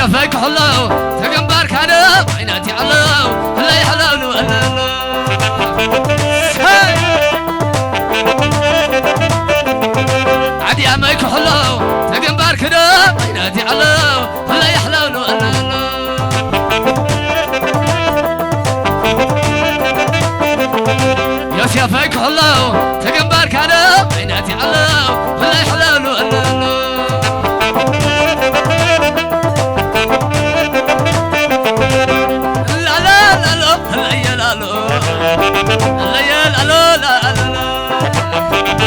فيك حلو تجنبار كانوا عيناتي علو هلا يحلو هلا عادي عمايك حلو تجنبار كانوا عيناتي علو هلا يحلو هلا يا سيفك حلو تجنبار كانوا عيناتي علو هلا يحلو هلا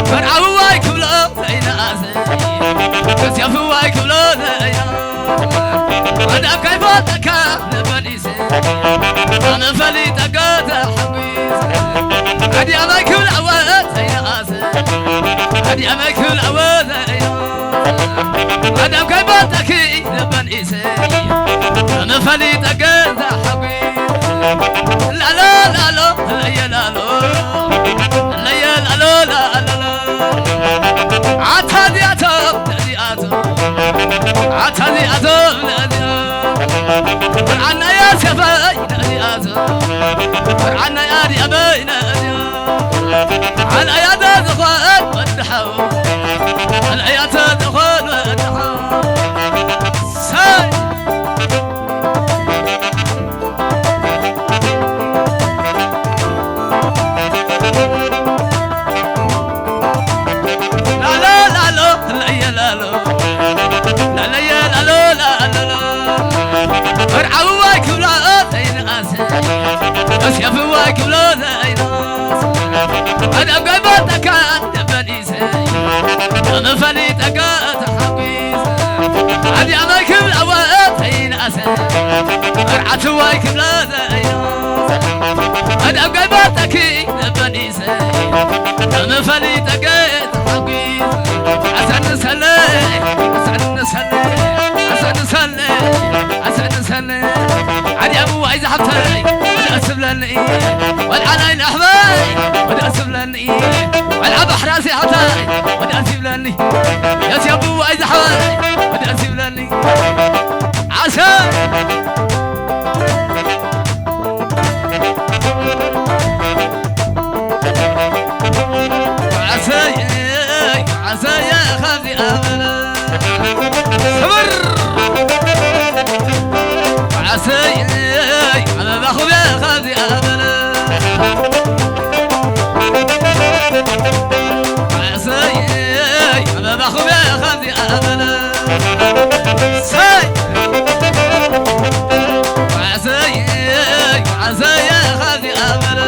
فرعواي كبلو لينا بس يا فواي كبلو لينا انا كيفاتك نبنيسي انا فليتك تحبيس هدي اماك العواد لينا هدي اماك العواد لينا انا كيفاتك نبنيسي انا فليتك تحبيس لا لا لا لا لا لا لا لا لا لا عتادي أتوب نادي أتوب عتادي أتوب نادي فرعنا يا سفاي نادي أتوب فرعنا يا دي أبي نادي على يد دخول والدحو على يد دخول والدحو ساي فرعواي كبلو لينا بس يا فواي كبلو لينا انا قبلتك نبنيسي انا فليتك تحبيس عادي اماك العواد لينا فرعت واي كبلو لينا انا قبلتك نبنيسي انا فليتك تحبيس عسى نسلي عسى نسلي عسى نسلي عسى نسلي عادي ابو عايز حبتي والاسف لني والعناين احباي والاسف لني والعب حراسي حبتي والاسف لني يا سي ابو عايز حباي والاسف لني عسى عسى يا خافي امل صبر عسى على باخذ يا خافي امل عسى على باخذ يا خافي امل ساي عسى عسى يا خافي امل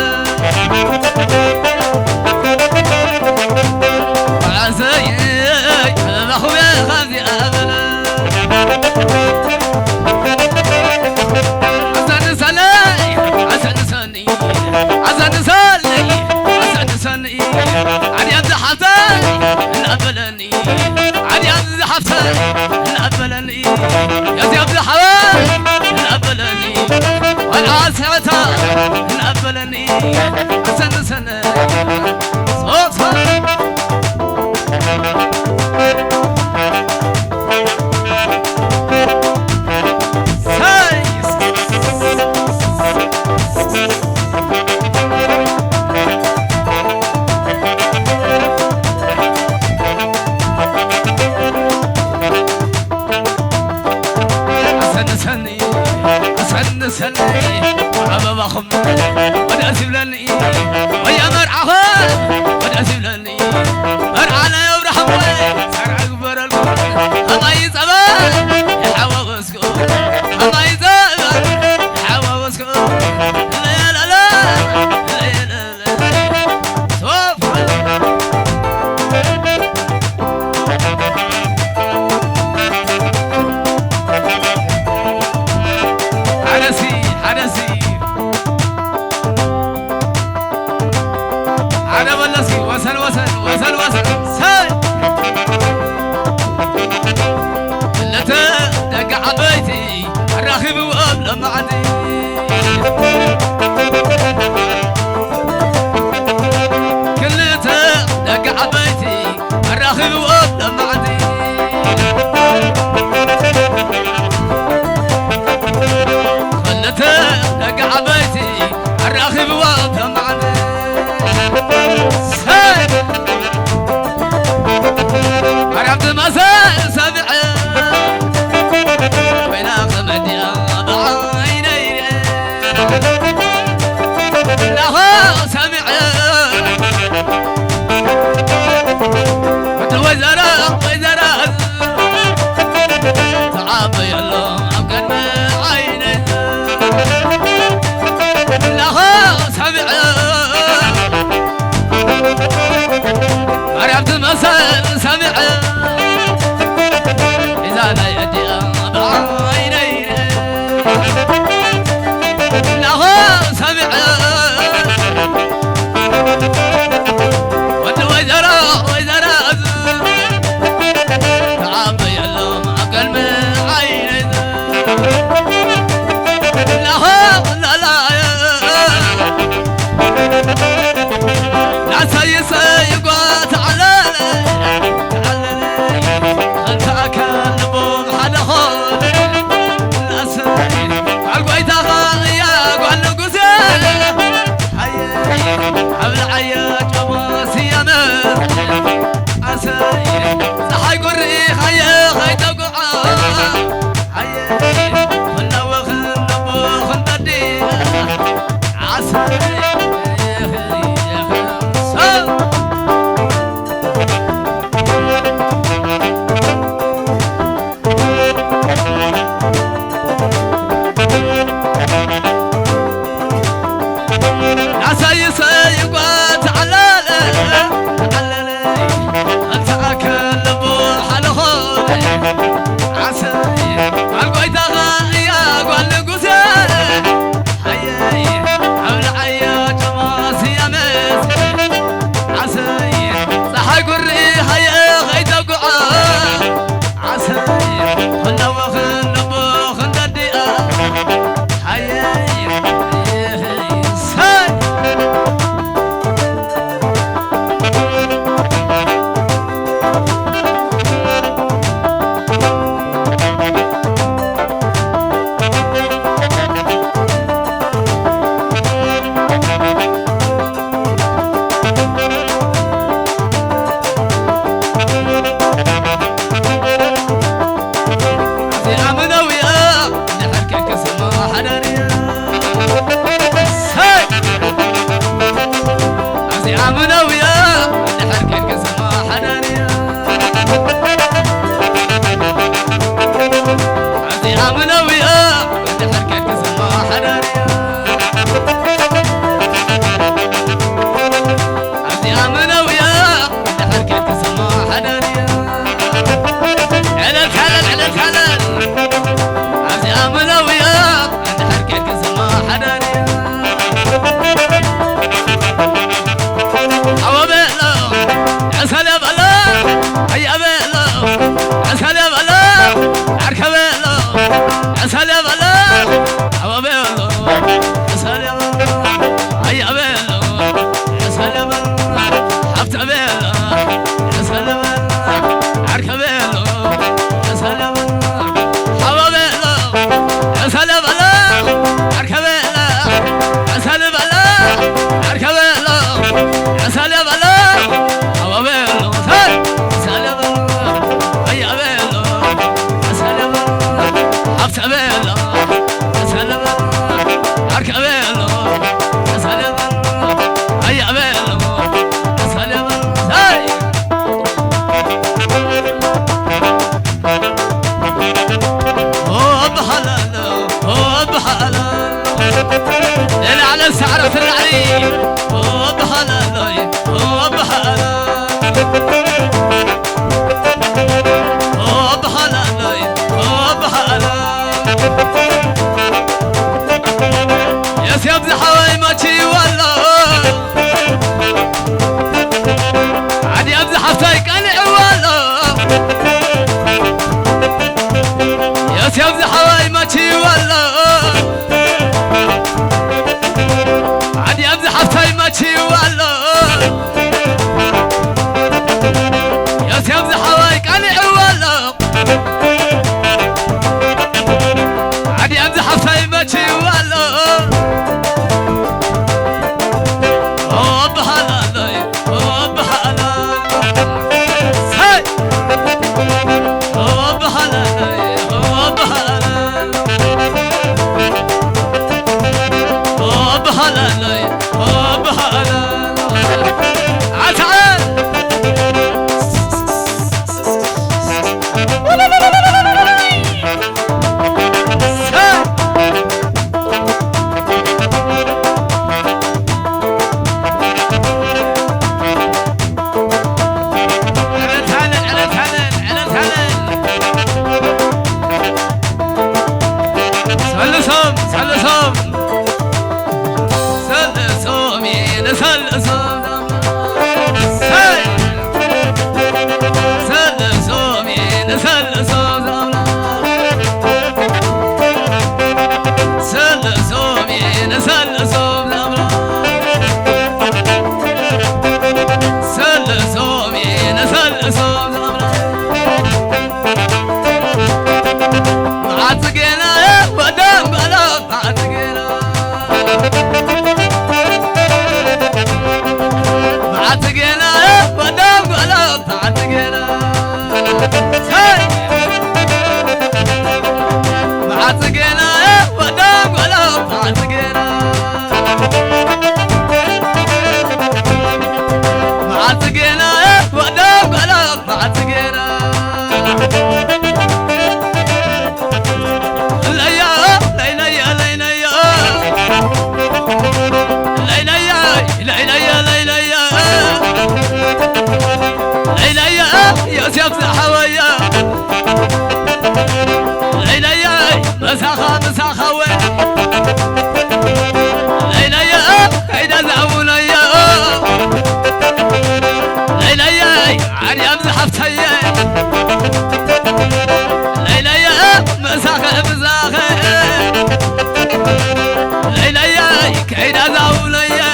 عسى ما هو يا خافي أبدا عسان سني عسان سني عسان سني عسان سني علي عبد الحسن الأبلني علي عبد الحسن الأبلني يا زي عبد الحسن الأبلني والعاص عتا الأبلني عسان سني صوت صوت سني عبا خم ودا سبلني ويا مرعها ودا سبلني مرعنا يبرح وين صار اكبر الله يصبر يحوى وسكو الله يصبر يحوى وسكو لا لا لا لا لا صوف وسن وسن وسن وسن ساي لتا دق عبيتي الراخب وقبل معدي كلتا دق عبيتي الراخب وقبل معدي خلتا دق عبيتي الراخب وقبل معدي عرفت مساء سبعة وين أخذت يا بعيني لها سمعة مثل وزراء تعبي الله أبقى عيني لها سمعة عرفت مساء سمعة إذا لا يدي بعيني لها سمعة وزراء تعبي اللوم أقل من عيني لها لا لا لا سيقوى تعالى هيا بلو عسل يا بلو عركب بلو عسل يا بلو هوا بلو عسل يا بلو هيا بلو عسل يا بلو حبت بلو عسل يا بلو عركب بلو عسل يا بلو هوا بلو عسل يا بلو عركب بلو عسل يا بلو عركب بلو عسل يا بلو هوا بلو عسل يا بلو هيا بلو عسل يا بلو حبت بلو عسل يا بلو عركب بلو عسل يا بلو هيا بلو عسل يا بلو هوب حلالو هوب حلالو ليلة على السعرة العلي هوب حلالو هوب حلالو هوب حلالو هوب حلالو يا سياب زحوي ما تشي ولا عادي ابزح حفتيك انا ولا يا سياب زحوي ما تشي ولا عادي ابزح حفتي ما تشي ولا يا سياب زحوي انا ولا عادي ابزح حفتي ما تشي ولا هوب حلالي هوب حلالي هاي هوب حلالي هوب حلالي هوب حلالي هوب حلالي عتعال سلسوم سلسوم سلسوم سلسوم هاي سلسوم سلسوم سلسوم سلسوم سلسوم سلسوم عتقنا ودم بلا عتقنا عتقنا ودم بلا عتقنا هاي عتقنا ودم بلا عتقنا عتقنا ودم بلا عتقنا يا سيف حوايا ليلى مساخة مساخة وين ليلى كيدا زعونيا ليلى عري امزح فتيا ليلى مساخة مساخة ليلى كيدا زعونيا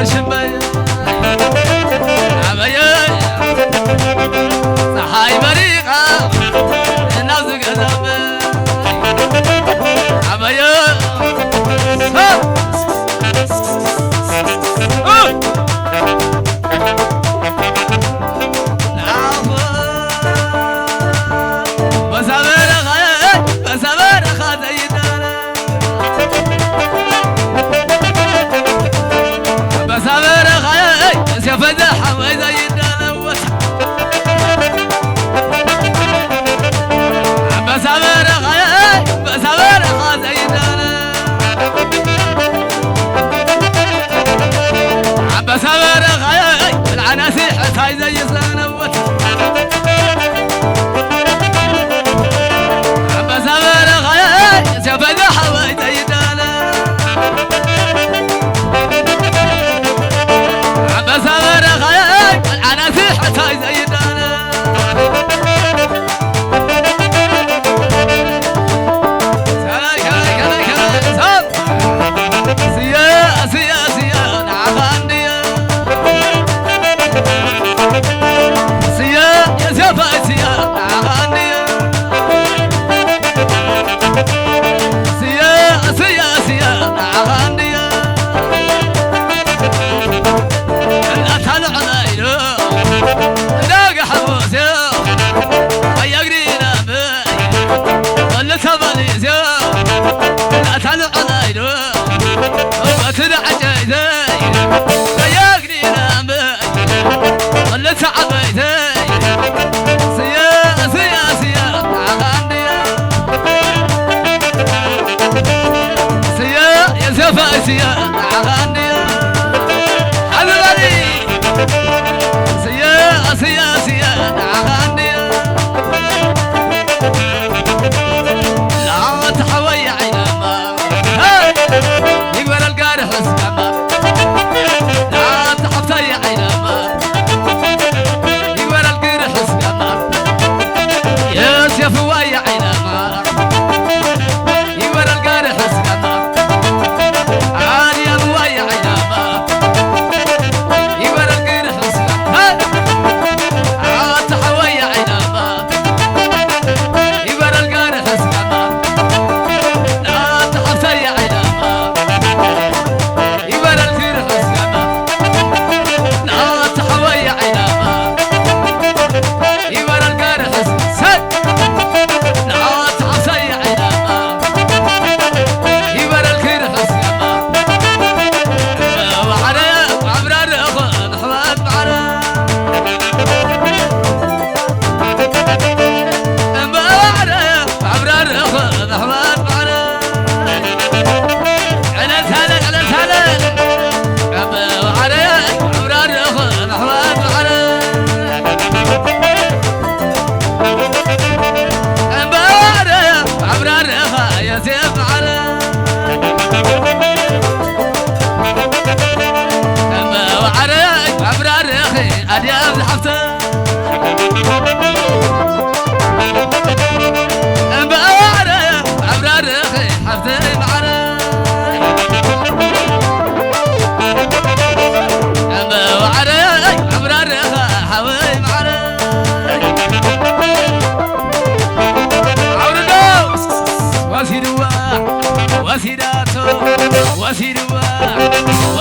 شبايا عبايا صحاي بريقة الناس قدامي عبايا هاي زي سنوات عباس أبرق هاي سبق حواي زي دانا عباس أبرق هاي العناسيح هاي زي دانا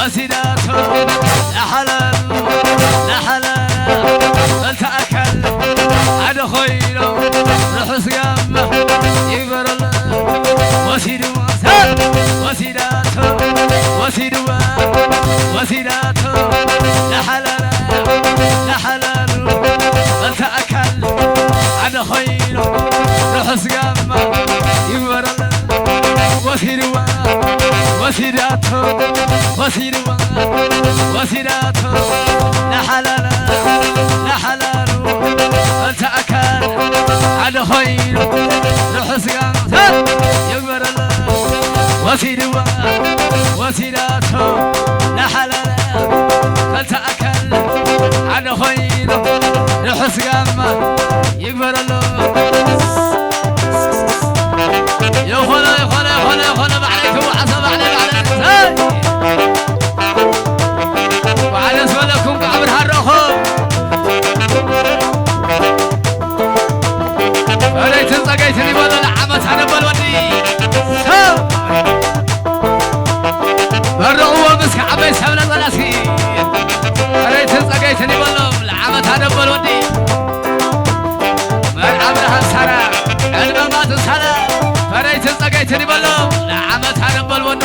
وسيداتو لحلال فلتأكل عد خيره رحس قامه يكبر الله وسيداتو لحلال فلتأكل عد خيره رحس قامه يكبر الله وسيداتو لحلال فلتأكل عد خيره رحس قامه يكبر الله وسيداتو لحلال فلتأكل عد خيره رحس قامه يكبر الله يا خلا بعليكم وحسب عليك ጸጋይትን ይበሉ ለዓመት ኣነበል ወዲ በረቑዎ ምስ ከዓበይ ሰብለ በላሲ ረይትን ጸጋይትን ይበሎም ለዓመት ኣነበል ወዲ መርዓብ ብርሃን ሳራ ዕድመማትን ሳላ ፈረይትን ጸጋይትን ይበሎም ለዓመት ኣነበል ወዲ